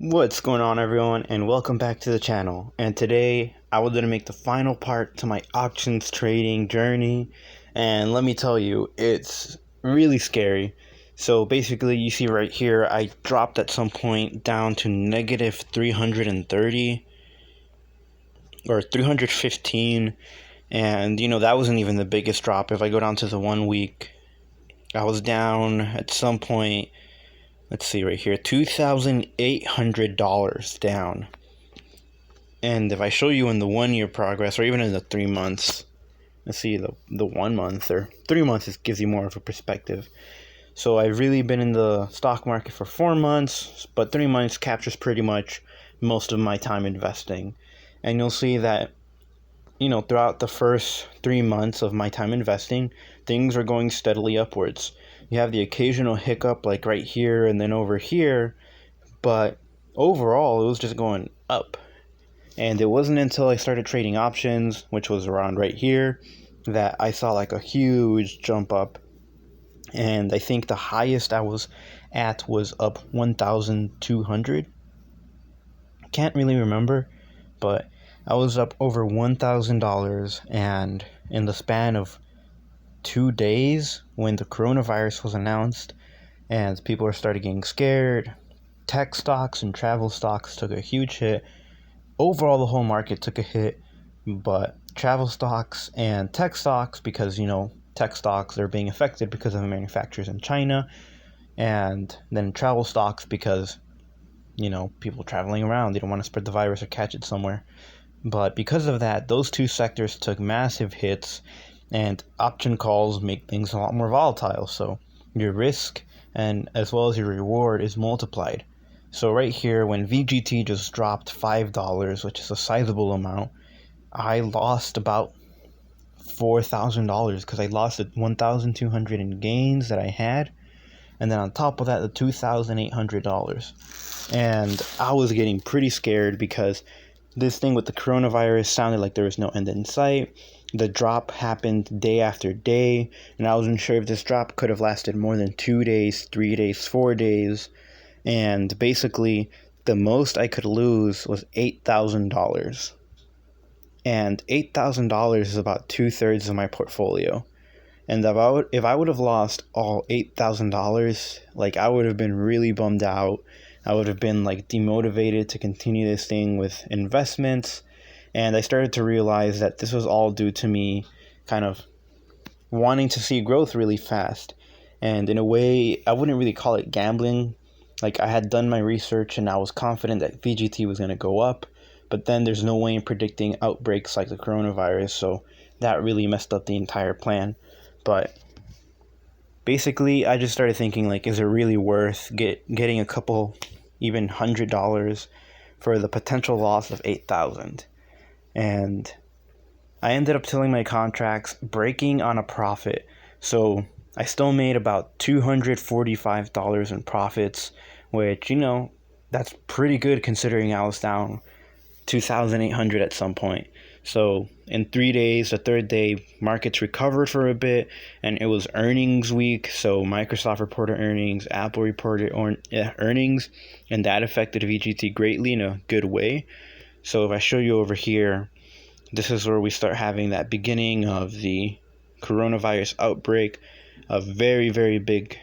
What's going on, everyone, and welcome back to the channel. And today I was going to make the final part to my options trading journey, and let me tell you, it's really scary. So basically, you see right here, I dropped at some point down to negative 330 or 315, and that wasn't even the biggest drop. If I go down to the 1 week, I was down at some point. Let's see right here, $2,800 down. And if I show you in the 1 year progress, or even in the 3 months, let's see the 1 month or 3 months, gives you more of a perspective. So I've really been in the stock market for 4 months, but 3 months captures pretty much most of my time investing. And you'll see that, throughout the first 3 months of my time investing, things are going steadily upwards. You have the occasional hiccup like right here and then over here, but overall it was just going up. And it wasn't until I started trading options, which was around right here, that I saw like a huge jump up. And I think the highest I was at was up 1,200. Can't really remember, but I was up over $1,000, and in the span of 2 days, when the coronavirus was announced and people were started getting scared, tech stocks and travel stocks took a huge hit. Overall, the whole market took a hit, but travel stocks and tech stocks, because tech stocks are being affected because of the manufacturers in China, and then travel stocks because people traveling around, they don't want to spread the virus or catch it somewhere. But because of that, those two sectors took massive hits. And option calls make things a lot more volatile, so your risk and as well as your reward is multiplied. So right here, when VGT just dropped $5, which is a sizable amount, I lost about $4,000 because I lost the $1,200 in gains that I had, and then on top of that, the $2,800. And I was getting pretty scared because this thing with the coronavirus sounded like there was no end in sight. The drop happened day after day, and I wasn't sure if this drop could have lasted more than 2 days, 3 days, 4 days. And basically, the most I could lose was $8,000. And $8,000 is about 2/3 of my portfolio. And if I would have lost all $8,000, I would have been really bummed out. I would have been demotivated to continue this thing with investments. And I started to realize that this was all due to me kind of wanting to see growth really fast. And in a way, I wouldn't really call it gambling. I had done my research and I was confident that VGT was going to go up. But then there's no way in predicting outbreaks like the coronavirus. So that really messed up the entire plan. But basically, I just started thinking, is it really worth getting a couple, even $100 for the potential loss of $8,000? And I ended up selling my contracts, breaking on a profit. So I still made about $245 in profits, which, that's pretty good considering I was down $2,800 at some point. So in 3 days, the third day, markets recovered for a bit, and it was earnings week. So Microsoft reported earnings, Apple reported earnings, and that affected VGT greatly in a good way. So if I show you over here, this is where we start having that beginning of the coronavirus outbreak, a very, very big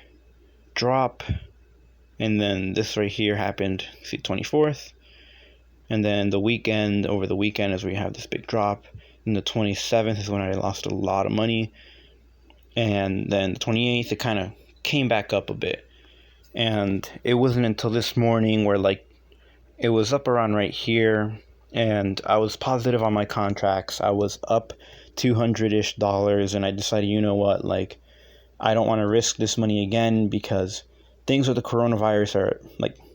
drop. And then this right here happened, see, 24th. And then over the weekend is where you have this big drop. And the 27th is when I lost a lot of money. And then the 28th, it kind of came back up a bit. And it wasn't until this morning where it was up around right here. And I was positive on my contracts. I was up $200-ish, and I decided, you know what, I don't want to risk this money again, because things with the coronavirus are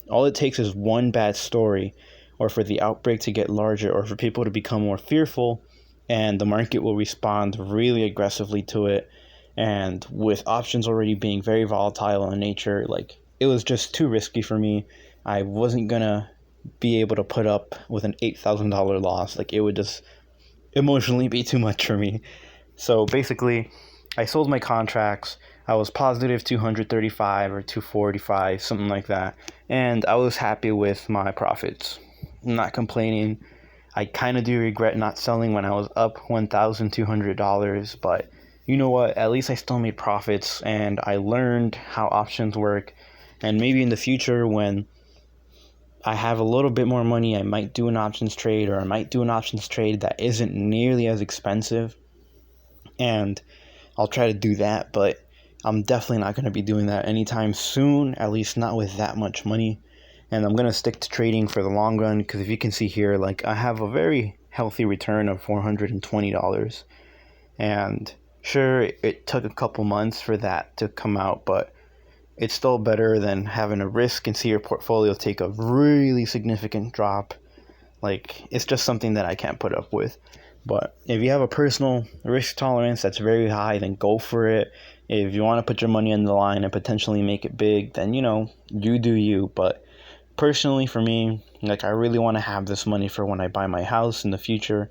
all it takes is one bad story, or for the outbreak to get larger, or for people to become more fearful, and the market will respond really aggressively to it. And with options already being very volatile in nature, it was just too risky for me. I wasn't gonna be able to put up with an $8,000 loss. It would just emotionally be too much for me. So basically, I sold my contracts. I was positive 235 or 245, something like that. And I was happy with my profits. I'm not complaining. I kind of do regret not selling when I was up $1,200, but you know what? At least I still made profits and I learned how options work. And maybe in the future, when I have a little bit more money, I might do an options trade, or I might do an options trade that isn't nearly as expensive. And I'll try to do that, but I'm definitely not going to be doing that anytime soon, at least not with that much money. And I'm going to stick to trading for the long run, because if you can see here, like, I have a very healthy return of $420. And sure, it took a couple months for that to come out, but it's still better than having a risk and see your portfolio take a really significant drop. Like, it's just something that I can't put up with. But if you have a personal risk tolerance that's very high, then go for it. If you want to put your money on the line and potentially make it big, then, you do you. But personally, for me, like, I really want to have this money for when I buy my house in the future.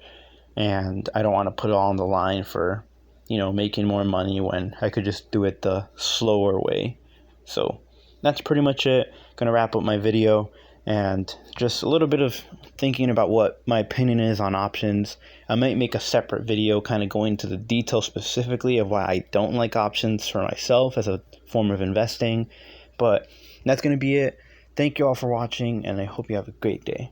And I don't want to put it all on the line for, making more money when I could just do it the slower way. So that's pretty much it. Gonna wrap up my video, and just a little bit of thinking about what my opinion is on options. I might make a separate video kind of going into the details specifically of why I don't like options for myself as a form of investing. But that's gonna be it. Thank you all for watching, and I hope you have a great day.